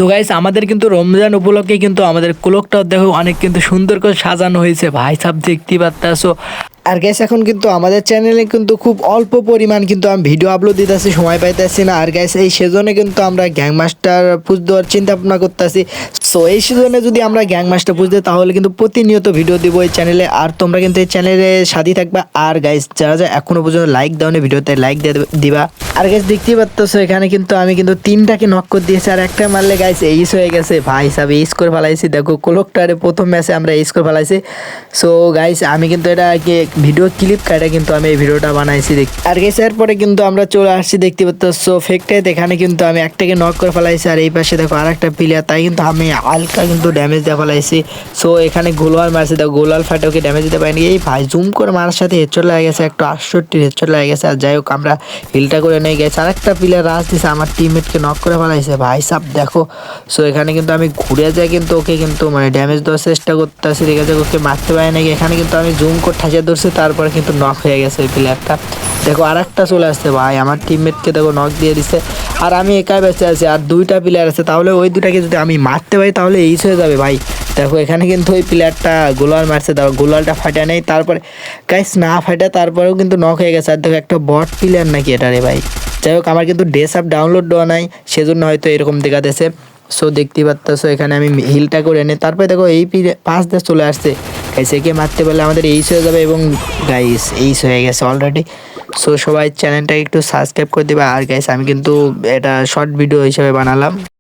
So guys আমাদের কিন্তু রমজান উপলক্ষে কিন্তু আমাদের ক্লকটাও দেখো অনেক কিন্তু সুন্দর করে সাজানো হয়েছে ভাই সাহেব দেখতে পারতাছো। আর গাইস এখন কিন্তু আমাদের চ্যানেলে কিন্তু খুব অল্প পরিমাণ কিন্তু আমি ভিডিও আপলোড দিতেছি, সময় পাইতেছি না। আর গাইস এই সিজনে কিন্তু আমরা গ্যাং মাস্টার পুজ দেওয়ার চিন্তা ভাবনা করতেছি। সো এই সিজনে যদি আমরা গ্যাং মাস্টার পুজ দিই তাহলে কিন্তু প্রতিনিয়ত ভিডিও দিব এই চ্যানেলে, আর তোমরা কিন্তু এই চ্যানেলে সাথী থাকবা। আর গাইস যারা যারা এখনো পর্যন্ত লাইক দাও না ভিডিওতে লাইক দিয়ে দিবা। আর গাইস দেখতেই পারতেছো এখানে কিন্তু আমি কিন্তু তিনটাকে নক করে দিয়েছি, আর একটা মারলে গাইস এইস হয়ে গেছে ভাই সাহেব, এইস করে ফেলাইছি। দেখো ক্লকটারে প্রথম ম্যাচে আমরা এইস করে ফেলাইছি। সো গাইস আমি কিন্তু এটা ভিডিও ক্লিপ কাটা কিন্তু আমি এই ভিডিওটা বানাইছি আর গাইস এরপরে কিন্তু আমরা চলে আসছি দেখতে পাচ্ছো ফেকটাইতে। এখানে কিন্তু আমি একটাকে নক করে ফেলাইছি, আর এই পাশে দেখো আরেকটা প্লেয়ার, তাই কিন্তু আমি হালকা কিন্তু ড্যামেজ দিয়ে ফেলাইছি। সো এখানে গোলওয়াল মারছে, দেখো গোলওয়াল ফাটে ওকে ড্যামেজ দিতে পারিনি। এই ভাই জুম করে মারার সাথে হেডশট লেগে গেছে, একটু 68 হেডশট লেগে গেছে। আর যাই হোক আমরা হিলটা করে নিয়ে গেছি। আরেকটা প্লেয়ার রাশ দিছে, আমার টিমমেটকে নক করে ফেলাইছে ভাই সাহেব দেখো। সো এখানে কিন্তু আমি ঘুরে যাই কিন্তু ওকে কিন্তু মানে ড্যামেজ দেওয়ার চেষ্টা করতেছি, ঠিক আছে ওকে মারতে পারি নাকি। এখানে কিন্তু আমি জুম করে ঠাসিয়ে ধরছি, তারপরে কিন্তু নক হয়ে গেছে ওই প্লেয়ারটা। দেখো আরেকটা চলে আসছে ভাই, আমার টিমমেটকে দেখো নক দিয়ে দিছে, আর আমি একাই বেঁচে আছি। আর দুইটা প্লেয়ার আছে, তাহলে ওই দুটাকে যদি আমি মারতে পারি তাহলে এইস হয়ে যাবে ভাই। দেখো এখানে কিন্তু ওই প্লেয়ারটা গোলাল মারছে, দেখো গোলালটা ফাটা নেই, তারপরে গাইস না ফাটা তারপরেও কিন্তু নক হয়ে গেছে। আর দেখো একটা বট প্লেয়ার নাকি এটা রে ভাই। যাই হোক আমার কিন্তু ড্রেস আপ ডাউনলোড দেওয়া নাই, সেজন্য হয়তো এরকম দেখাতেছে। সো দেখতে পাচ্ছ এখানে আমি হিলটা করে এনে তারপরে দেখো এই পাঁচ দিয়ে চলে আসছে গাইস, একে মারতে পারলে আমাদের এইস হয়ে যাবে, এবং গাইস এইস হয়ে গেছে অলরেডি। সো সবাই চ্যানেলটা একটু সাবস্ক্রাইব করে দেবে। আর গাইস আমি কিন্তু এটা শর্ট ভিডিও হিসেবে বানালাম।